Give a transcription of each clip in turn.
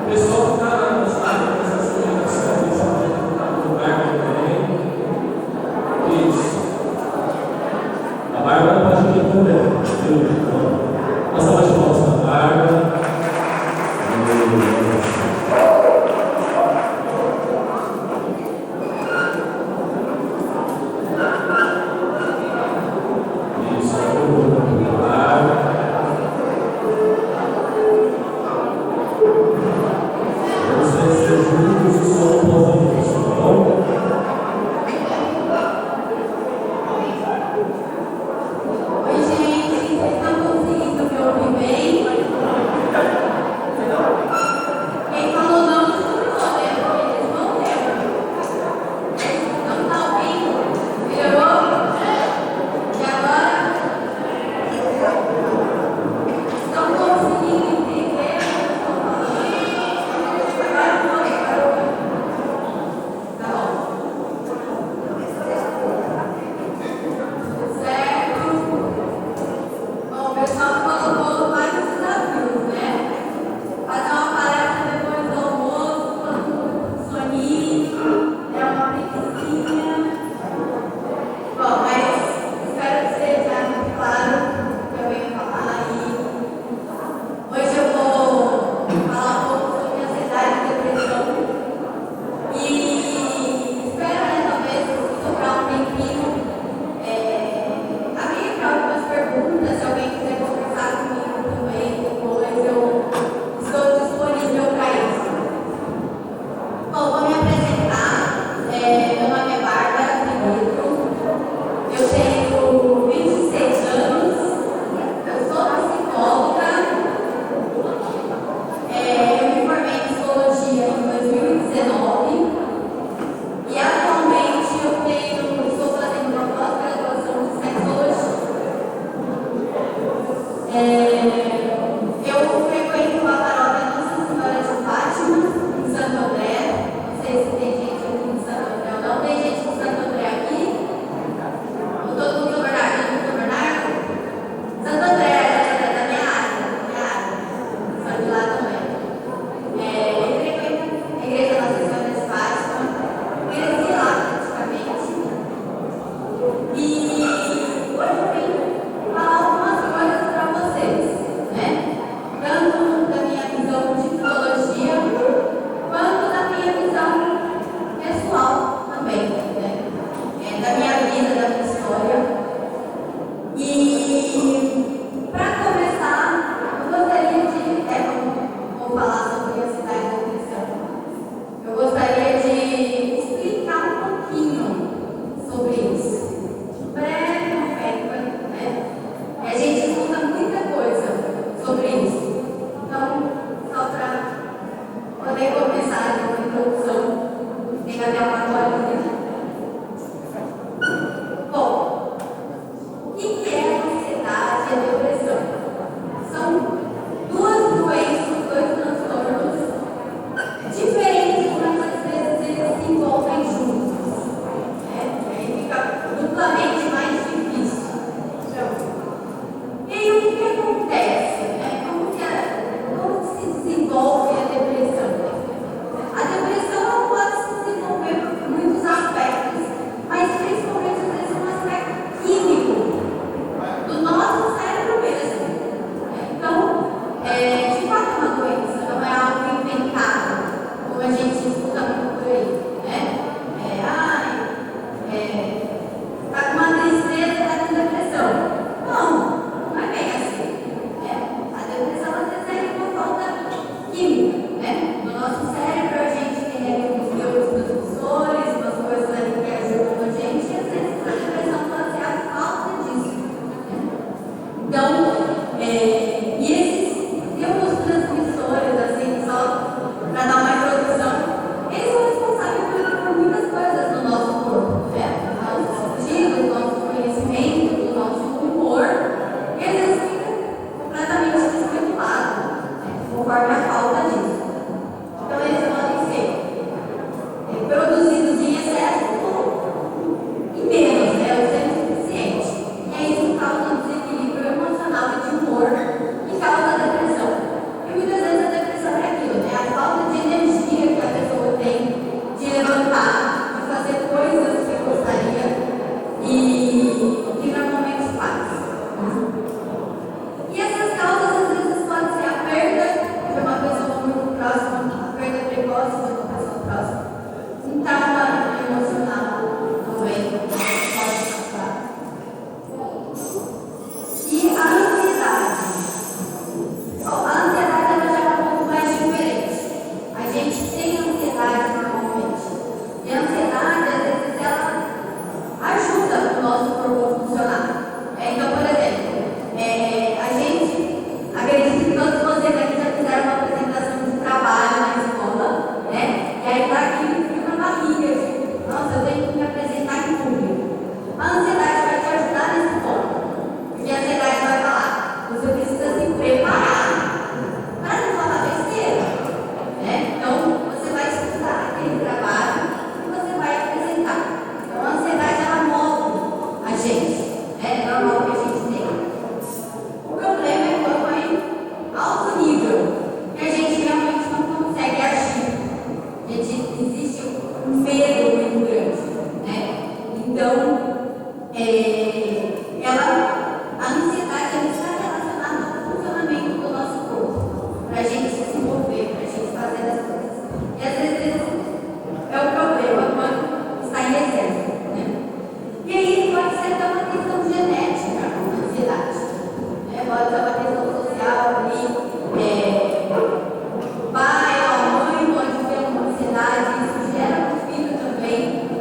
Pessoal que está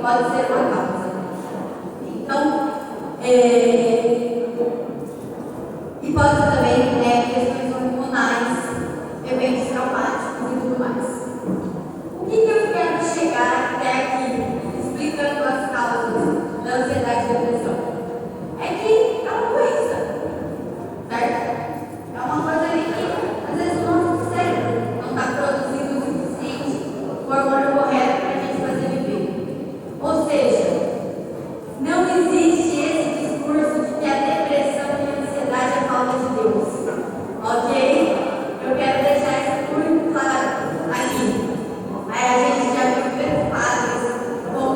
pode ser uma causa. Então, e pode também questões hormonais, eventos traumáticos e tudo mais. O que eu quero chegar até aqui, explicando as causas da ansiedade e depressão? É que é uma doença, certo? É uma coisa ali que, às vezes, o nosso cérebro não está produzindo o suficiente, o hormônio correto para a gente fazer viver. Ou seja, não existe esse discurso de que a depressão e a ansiedade é falta de Deus. Ok? Eu quero deixar isso muito claro aqui. Aí a gente já viu preocupados com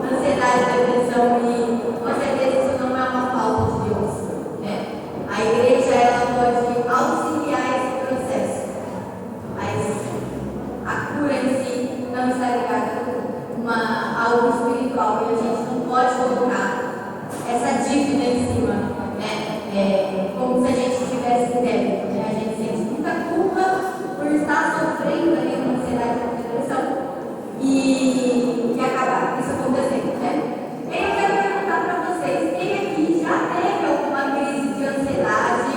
ansiedade e depressão e com certeza isso não é uma falta de Deus. Né? A igreja ela pode auxiliar esse processo, mas a cura em si não está ligada a algo espiritual e a gente não pode colocar essa dívida em cima, né? Como se a gente tivesse débito, né? A gente sente muita culpa por estar sofrendo ali uma ansiedade e uma depressão e acabar isso acontecendo, né? E eu quero perguntar para vocês, quem aqui já teve alguma crise de ansiedade?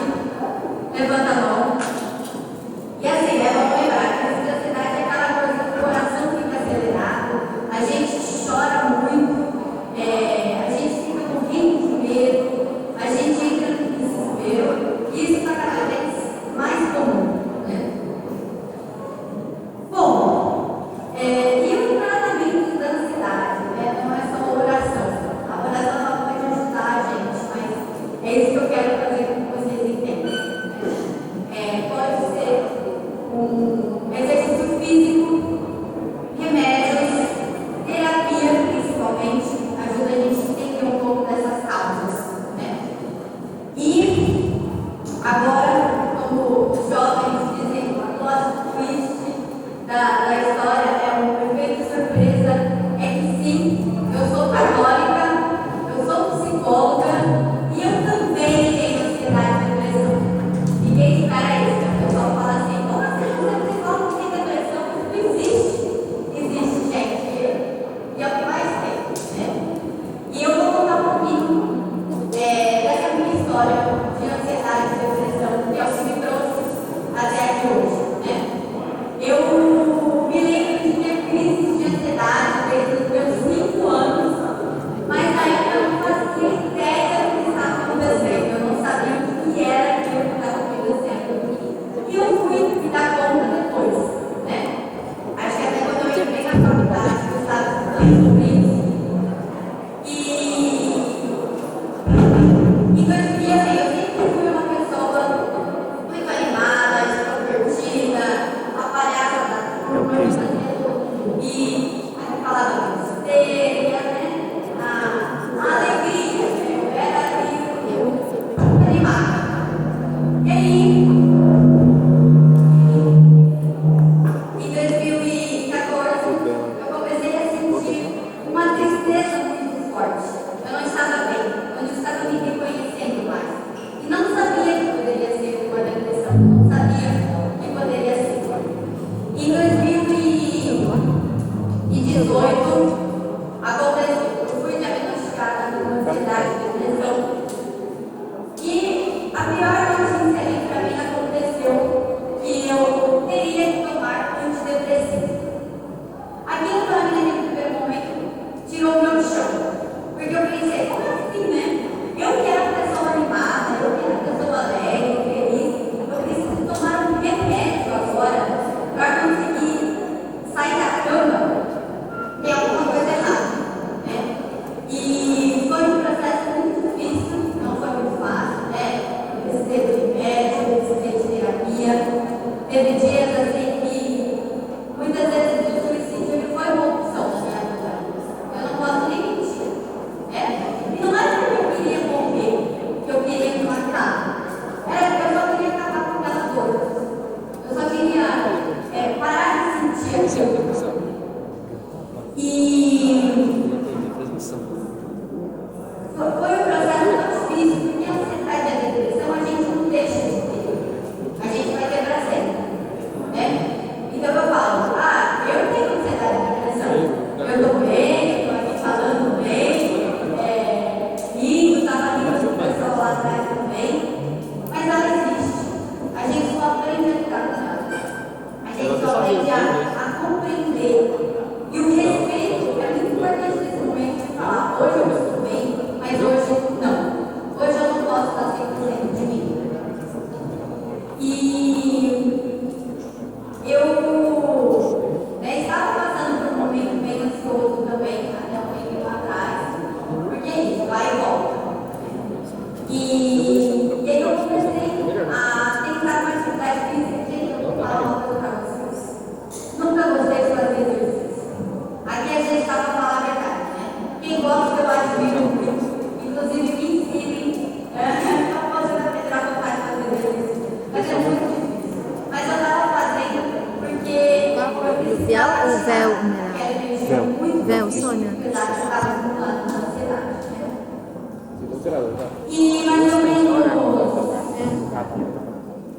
Levanta a mão. E assim, vamos lembrar, a crise de ansiedade é aquela coisa que o coração fica acelerado, a gente chora muito, a gente fica morrendo de medo, a gente entra no desespero, e isso está cada vez mais comum, né? Bom, e o tratamento da ansiedade, né? Não é só oração. A oração não pode ajudar a gente, mas é isso que eu quero fazer com que vocês entendam. Pode ser um exercício físico, remédios, terapia principalmente, ajuda a gente a entender um pouco dessas causas, né? E agora, como os jovens dizem, o plot twist da história é um efeito surpresa, é que sim, eu sou católica, eu sou psicóloga e eu também tenho ansiedade e depressão. Ninguém espera isso, o pessoal fala assim, como assim você é psicóloga tem depressão? Não existe. Existe, gente, e é o que mais tem, né? E eu vou contar um pouquinho dessa minha história de ansiedade e depressão, que é o que me trouxe até aqui hoje, né? Eu me lembro de ter crises de ansiedade desde os meus 5 anos, mas ainda não fazia ideia do que estava acontecendo. Eu não sabia o que era aquilo que estava acontecendo. E eu fui me dar conta depois, né? Acho que até quando eu entrei na faculdade, eu estava estudando sobre isso. E assim, eu sempre fui uma pessoa muito animada, extrovertida, a palhaça da turma, e falava besteira, né? A alegria, eu era ali, animada. E aí, em 2014, eu comecei a sentir uma tristeza muito forte. Eu não estava bem, eu não estava me reconhecendo mais. E não sabia que poderia ser uma depressão, não sabia que poderia ser. Em 2018, aconteceu, eu fui diagnosticada com ansiedade e depressão. E a pior notícia ali para mim aconteceu que eu teria que tomar antidepressivo. Aquilo para mim, naquele primeiro momento, tirou o meu chão. Porque eu pensei, como assim, né? Eu que era uma pessoa animada, eu que era uma pessoa alegre, feliz, eu preciso tomar um remédio agora para conseguir sair da cama. Tem alguma coisa errada, né? E foi um processo muito difícil, não foi muito fácil, né? Eu precisei de remédio, eu precisei de terapia. Teve dias assim que muitas vezes o suicídio ele foi uma opção na minha vida. Eu não posso nem mentir, né? E não era porque eu queria morrer, que eu queria me matar. Era porque eu só queria acabar com aquelas dores. Eu só queria parar de sentir aquilo. E foi um processo tão difícil, porque a ansiedade e a depressão a gente não deixa de ter. A gente vai ter pra sempre, né? Então eu falo, eu tenho ansiedade e depressão. Eu tô bem, eu tô aqui falando. aquela energia muito difícil, Sônia. apesar de estar acumulando na ansiedade. Tá? E mais ou menos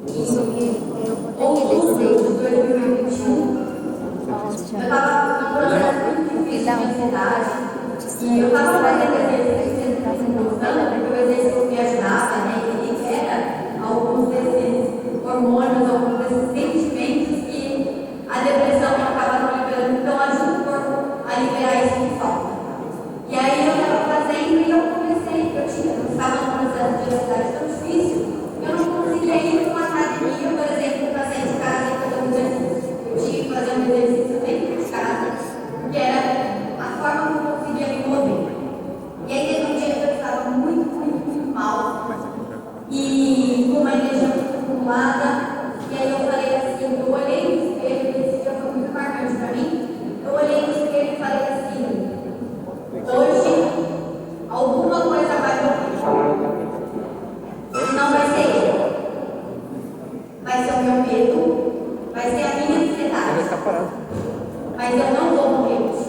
Isso que eu vou outubro ter que de descer. 2021, eu estava num processo muito difícil de ansiedade e eu estava fazendo exercício gostando, porque o exercício me ajudava, né? E libera alguns desses hormônios, alguns desses sentimentos que a depressão acaba não liberando, então ajuda o corpo a liberar isso que falta. E aí eu estava fazendo e eu comecei, eu estava num processo de ansiedade tão difícil, eu não conseguia ir para uma academia, por exemplo, para sair de casa e fazer um exercício. Eu tinha que fazer um exercício dentro de casa, porque era a forma que eu conseguia me mover. E aí teve um dia que eu estava muito mal, e com uma energia muito acumulada, e aí eu falei assim, eu olhei no espelho, e esse dia foi muito marcante para mim, eu olhei no espelho e falei assim, hoje alguma coisa vai morrer. Não vai ser eu, vai ser o meu medo, vai ser a minha ansiedade, mas eu não vou morrer hoje.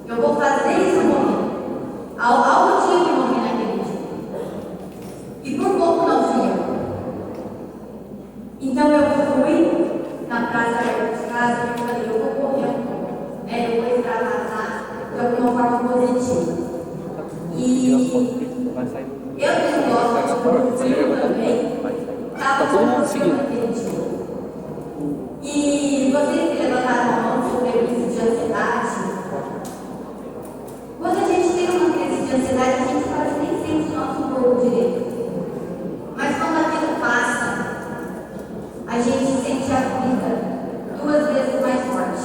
Eu vou fazer isso morrer. Algo tinha que morrer naquele dia. E por pouco não fui eu. Então eu fui na praça de casa e eu falei, eu vou correr um pouco, né? Eu vou extravasar de alguma forma positiva. E eu que gosto de frio também, estava todo mundo seguindo naquele dia. E vocês que levantaram a mão sobre crise de ansiedade, quando a gente tem uma crise de ansiedade, a gente quase nem sente o nosso corpo direito. Mas quando aquilo passa, a gente sente a vida 2 vezes mais forte.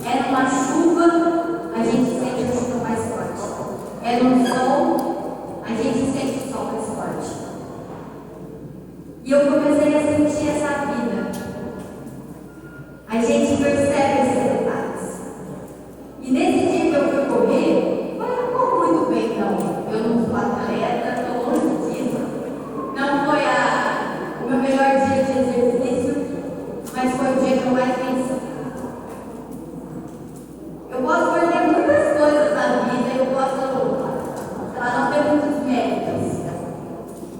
É numa chuva, a gente sente a chuva mais forte. É no sol, a gente sente o sol mais forte. E eu comecei a sentir essa vida. A gente percebe esses detalhes. E nesse dia que eu fui correr, eu não corro muito bem, não. Eu não sou atleta, estou longe disso. Não foi o meu melhor dia de exercício, mas foi o dia que eu mais venci. Eu posso perder muitas coisas na vida, eu posso, não ter muitos méritos,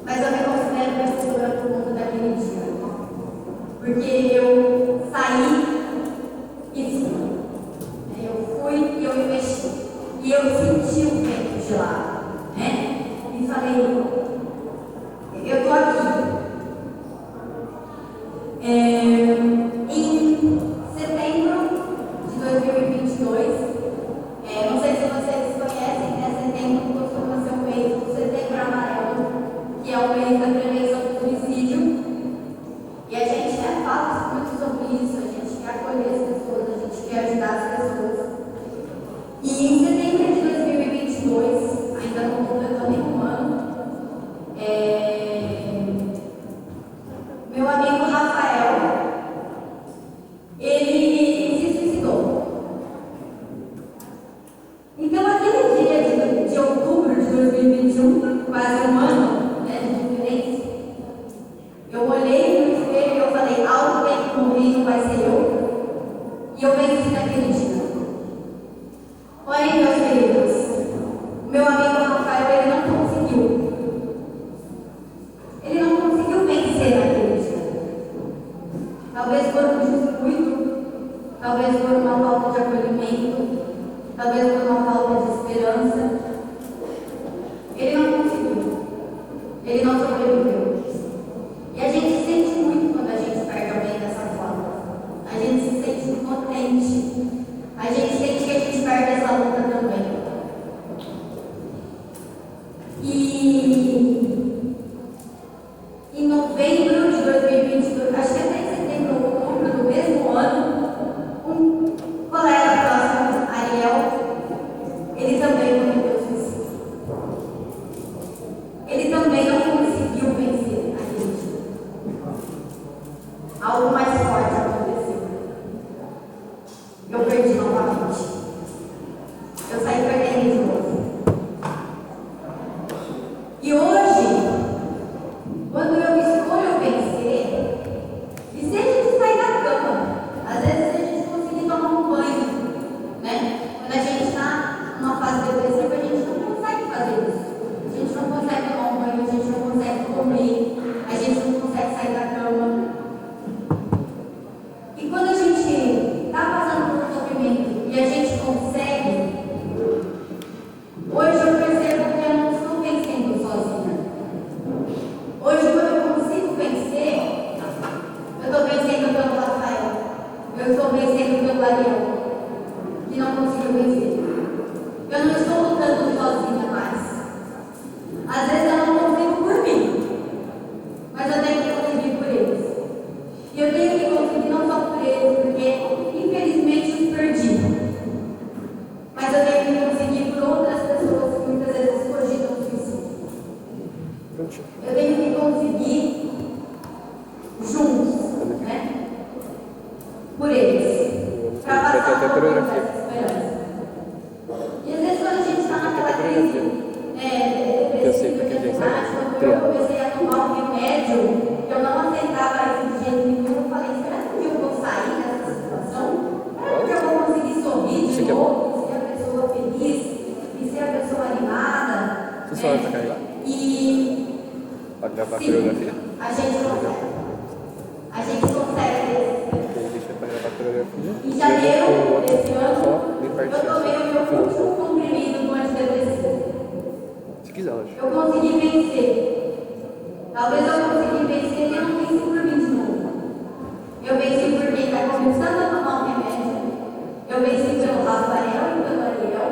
mas eu me considero vencedora por conta daquele dia. Porque eu saí e fui. Eu fui e eu investi. E eu senti o vento de lá. Né? E falei, eu estou aqui. Em setembro de 2022, não sei se vocês conhecem, né? Setembro costuma ser o mês do Setembro Amarelo, que é o mês da prevenção do suicídio. E a gente fala muito sobre isso, a gente quer acolher as pessoas, a gente quer ajudar as pessoas. E em setembro de 2022, ainda não completou nenhum ano, meu amigo Rafael, ele se suicidou. Então, aquele dia de outubro de 2021, quase um ano, né, de diferença, eu olhei no espelho e eu falei, algo tem que morrer, não vai ser eu. E eu venci naquele dia. Porém, meus queridos, meu amigo Rafael, ele não conseguiu. Ele não conseguiu vencer naquele dia. Talvez por um descuido, talvez por uma falta de acolhimento, talvez por uma falta de esperança. Ele não conseguiu. Ele não sobreviveu. E a gente se sente muito quando a gente perde alguém dessa forma. A gente se sente impotente. A gente sente que a gente perde essa luta também. E em novembro de 2022, acho que até em setembro ou outubro do mesmo ano, um colega próximo, Ariel, ele também cometeu suicídio. Ele também não conseguiu vencer aquele dia. Algo mais forte aconteceu. Eu perdi novamente. Eu saí perdendo de novo. E hoje, quando eu escolho vencer, e se a gente sair da cama, às vezes a gente conseguir tomar perseguido pelo leão, que não conseguiu vencer. Eu não estou lutando sozinha mais. Às vezes eu não consigo por mim, mas eu tenho que conseguir por eles. E eu tenho que conseguir não só por eles, porque infelizmente os perdi. Mas eu tenho que conseguir por outras pessoas que muitas vezes cogitam o suicídio. Eu tenho que conseguir juntos, né? Por eles. Para passar um pouco dessa esperança. E às vezes quando a gente está naquela crise depressiva, temática, eu comecei a tomar um remédio que eu não aceitava isso de jeito nenhum. Eu falei, será que eu vou sair dessa situação? Será que eu vou conseguir sorrir de novo, ser a pessoa feliz, e ser a pessoa animada? Você só vai pra cá E pra gravar a sim, coreografia? a gente consegue. A gente consegue. Deixa pra gravar a coreografia. Em janeiro desse ano, Só de eu partir tomei o meu último comprimido do antidepressivo. Se quiser, lógico. Eu consegui vencer. Talvez eu consegui vencer e eu não venci por mim de novo. Eu venci por quem está começando a tomar um remédio. Eu venci pelo Rafael e pelo Ariel.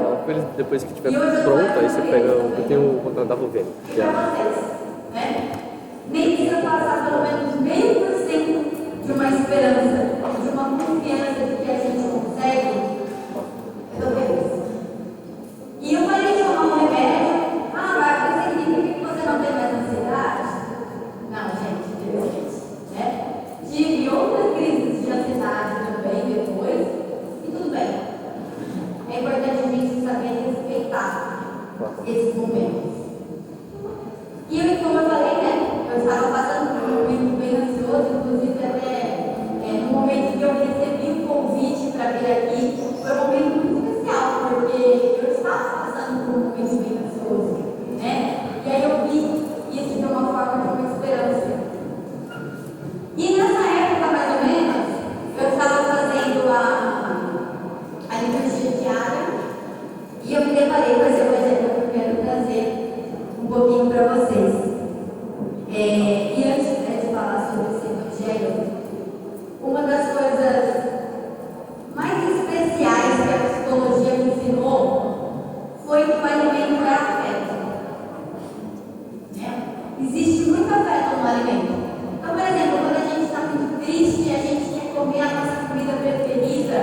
Depois que estiver pronto, aí você pega. Eu tenho o contato da Rovene. E para vocês, né? Nem precisa passar pelo menos 0,5% de uma esperança, de uma confiança de que a gente consegue resolver isso. E eu parei de tomar um remédio. Mas significa que você não tem mais ansiedade? Não, gente, né? Tive outras crises de ansiedade também depois, e tudo bem. É importante a gente saber respeitar esses momentos. E como eu falei, né? Eu estava passando por um momento bem ansioso, inclusive até no momento que eu recebi o convite para vir aqui, foi um momento muito especial, porque eu estava passando por um momento bem ansioso, né? E aí eu vi isso de uma forma de uma esperança. E nessa época, mais ou menos, eu estava fazendo a liturgia diária e eu me deparei com esse evangelho que eu quero trazer um pouquinho para vocês. E antes de falar sobre esse evangelho, uma das coisas mais especiais que a psicologia me ensinou foi que o alimento é afeto. Né? Existe muito afeto no alimento. Então, por exemplo, quando a gente está muito triste e a gente quer comer a nossa comida preferida,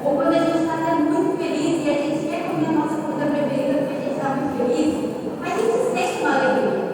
ou quando a gente está até muito feliz e a gente quer comer a nossa comida preferida porque a gente está muito feliz, a gente sente uma alegria.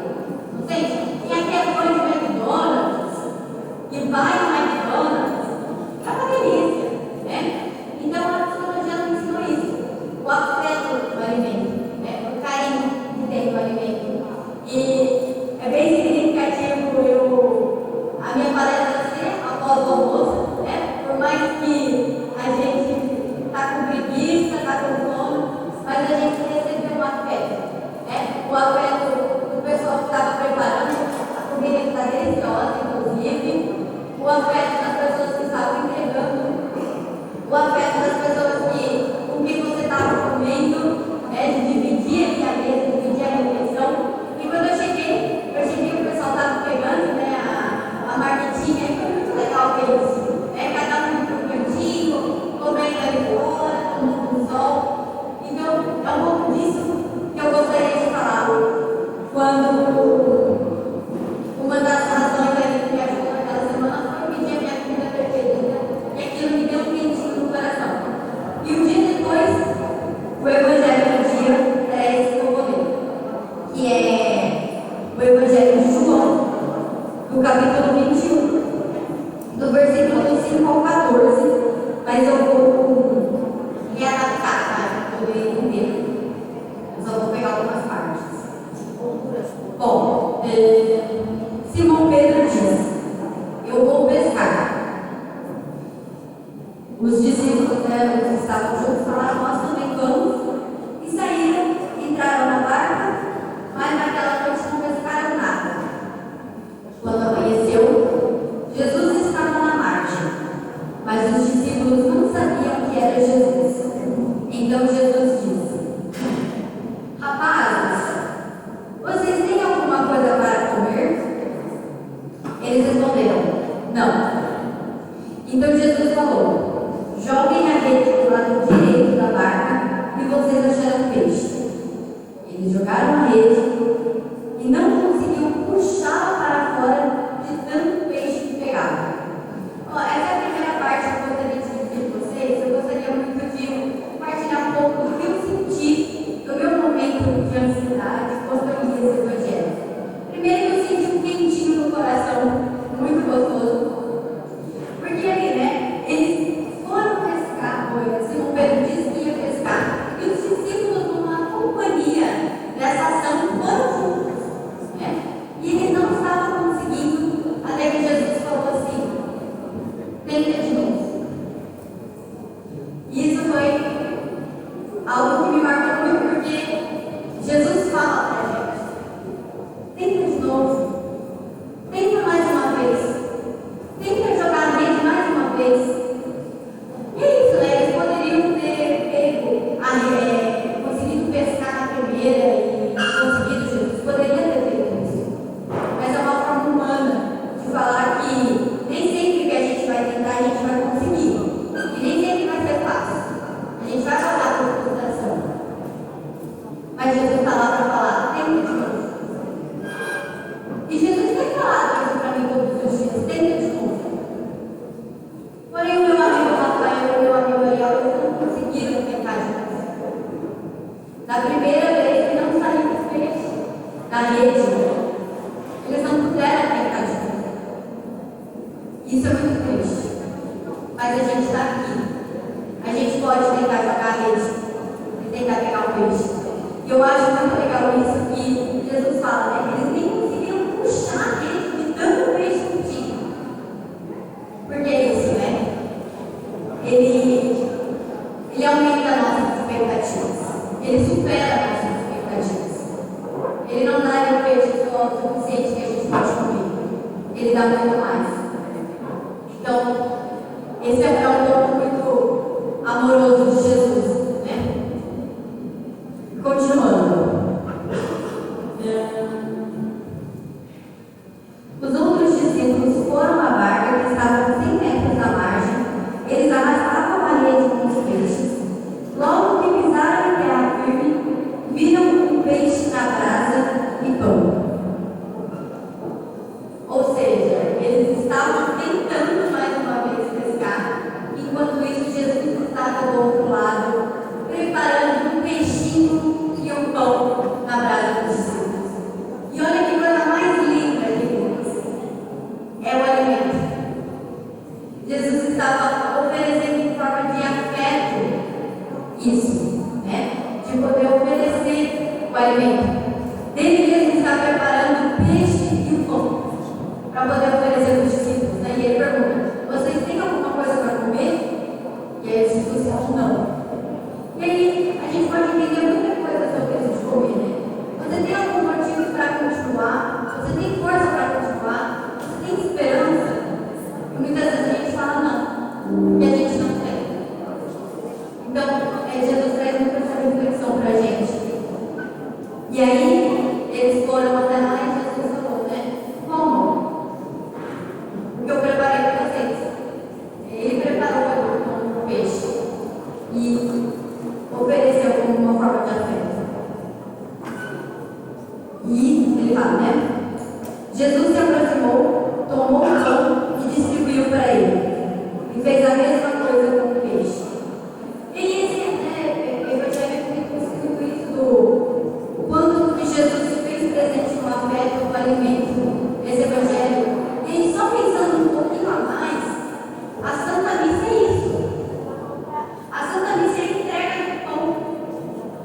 lado direito da barca e vocês acharão peixe. Eles jogaram a rede e não conseguiam puxá-la para fora de tanto peixe que pegavam. Ó, essa é a primeira parte que eu gostaria de dividir com vocês. Eu gostaria muito de compartilhar um pouco do que eu senti no meu momento de ansiedade quando eu li esse evangelho. Primeiro, eu senti um quentinho no coração, muito gostoso. Porque ali, né, eles foram pescar, Simão Pedro disse que ia pescar, e os discípulos, numa companhia dessa ação, foram juntos, né? E eles não estavam conseguindo, até que Jesus falou assim: tenta de novo. E isso foi algo que me marcou muito, porque Jesus fala pra gente: tenta de novo, tenta mais uma vez. Tenta jogar a rede mais uma vez. E é isso, né? Eles poderiam ter conseguido pescar na primeira e conseguido Jesus. Poderia ter feito isso. Mas é uma forma humana de falar que nem sempre que a gente vai tentar, a gente vai conseguir. E nem sempre vai ser fácil. A gente vai passar por frustração. Mas Jesus está lá para falar: tenta de novo. E Jesus tem falado isso para mim todos os dias: tenta de novo. Porém, o meu amigo Rafael e o meu amigo Ariel, eles não conseguiram tentar de novo. Da primeira vez que não saiu do peixe, da rede, eles não puderam tentar de novo. Isso é muito triste. Mas a gente está aqui. A gente pode tentar jogar a rede e tentar pegar o peixe. E eu acho muito legal isso que Jesus fala, né? Eles nem conseguiram puxar a rede de tanto peixe que tinha. Porque é isso, né? Ele aumenta nossas expectativas. Ele supera nossas expectativas. Ele não dá o peixe só o suficiente que a gente pode comer. Ele dá muito mais. Então, esse é um ponto muito amoroso de Jesus, né? Continuando. Os outros discípulos foram à barca que estava a 100 metros da margem. Eles arrastavam a rede com os peixes. Logo que pisaram em terra firme, viram um peixe na brasa e pão. Ou seja, eles estavam tentando mais uma vez pescar. Enquanto isso, Jesus estava do outro lado, preparando um peixinho e um pão na brasa dos discípulos. E olha que coisa mais linda, queridos. É o alimento. Jesus estava oferecendo em forma de afeto isso, né? De poder oferecer o alimento. Ele mesmo está preparando o peixe e o pão para poder oferecer para os discípulos, né? E ele pergunta: vocês têm alguma coisa para comer? E aí os discípulos falam: não. E aí a gente pode entender muita coisa sobre isso de comer, né? Você tem algum motivo para continuar? Você tem força para continuar? Você tem esperança? E muitas vezes a gente fala não, e a gente não tem. Então, Jesus traz muita essa reflexão para a gente. E aí, eles foram até lá e Jesus falou, né? Como? O que eu preparei para vocês. Ele preparou o peixe e ofereceu como uma forma de afeto. E ele fala, né? Jesus se aproximou, tomou o pão e distribuiu para ele. E fez a mesma coisa com o peixe. E esse evangelho tem muito isso do quanto que Jesus se fez presente no afeto, no alimento. Esse evangelho. E só pensando um pouquinho a mais, a Santa Missa é isso. A Santa Missa é a entrega do pão,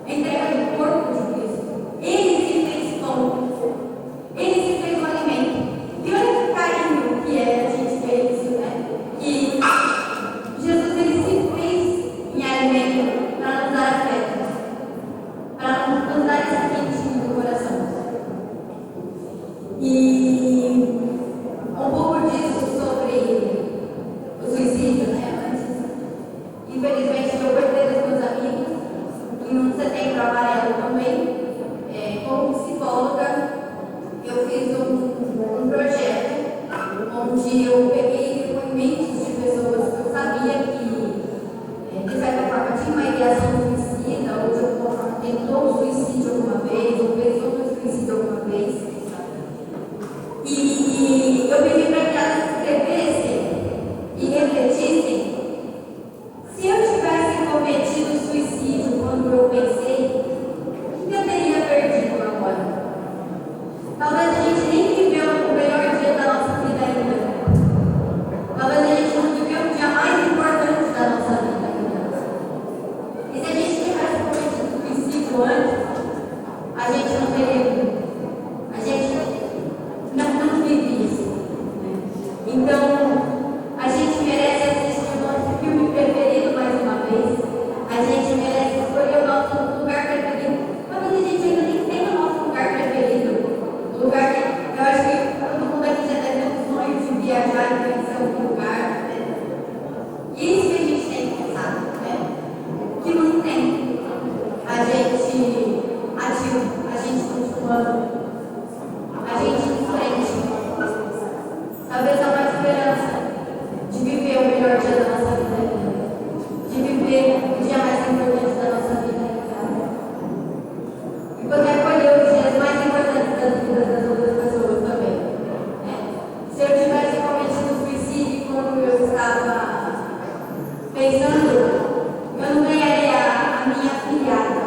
a entrega do corpo de Cristo. Ele se fez pão. Ele se fez um alimento. E olha que carinho que é a gente ver isso, né? Que Jesus ele se fez em alimento para nos dar afeto, para nos dar esse quentinho do coração. E um pouco disso sobre o suicídio, né? Antes, infelizmente, eu perdi os meus amigos em um setembro amarelo também. Como psicóloga, eu fiz um projeto onde eu peguei depoimentos de pessoas que eu sabia que, de certa forma, ideação suicida, ou de alguma forma tentou o suicídio alguma vez, ou pensou no suicídio alguma vez. E eu pedi para que elas escrevessem e refletissem. Se eu tivesse cometido suicídio quando eu pensei, o que eu teria perdido agora? Talvez a gente nem viveu o melhor dia da nossa vida ainda. Talvez a gente não viveu o dia mais importante da nossa vida ainda. E se a gente tivesse cometido suicídio antes, a gente não teria. A gente não vive isso. Né? Então, a gente merece assistir o nosso filme preferido mais uma vez. A gente merece escolher o nosso lugar preferido. Talvez a gente ainda nem tenha o nosso lugar preferido. O lugar que eu acho que todo mundo aqui já teve um sonho de viajar e conhecer algum lugar. Né? E é isso que a gente tem que pensar. Né? Que mantém a gente ativo, a gente continuando, a gente em frente. Talvez há uma esperança de viver o melhor dia da nossa vida ainda, de viver o dia mais importante da nossa vida ainda, e poder acolher os dias mais importantes das vidas das outras pessoas também. Né? Se eu tivesse cometido suicídio quando eu estava pensando, eu não ganharia a minha filhada,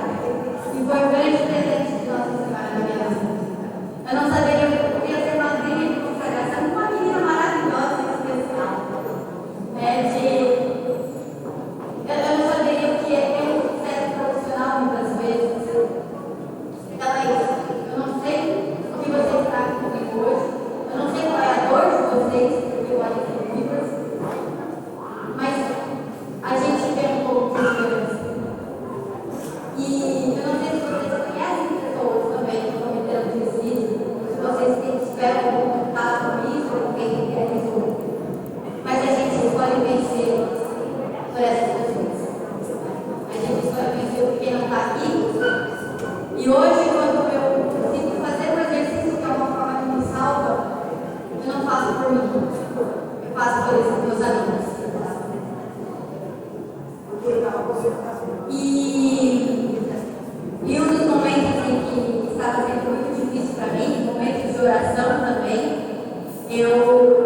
que foi um grande presente de Nossa Senhora na minha vida. Eu não saberia que eu podia ser madrinha de consagração de uma menina maravilhosa e especial. Eu não saberia o que é ter um sucesso profissional muitas vezes. Então é isso. Eu não sei o que você está comigo hoje. Eu não sei qual é a dor de vocês, porque eu olho para livros. Mas a gente tem um pouco de esperança. E eu não sei se vocês conhecem pessoas também que cometeram suicídio, se vocês tiveram algum contato com isso, ou alguém que realizou. Mas a gente escolhe vencer por essas pessoas. A gente escolhe vencer por quem não está aqui. E hoje, quando eu consigo fazer um exercício que é uma forma que me salva, eu não faço por mim, eu faço por esses meus amigos. E um dos momentos em que estava sendo muito difícil para mim, momentos de oração também, eu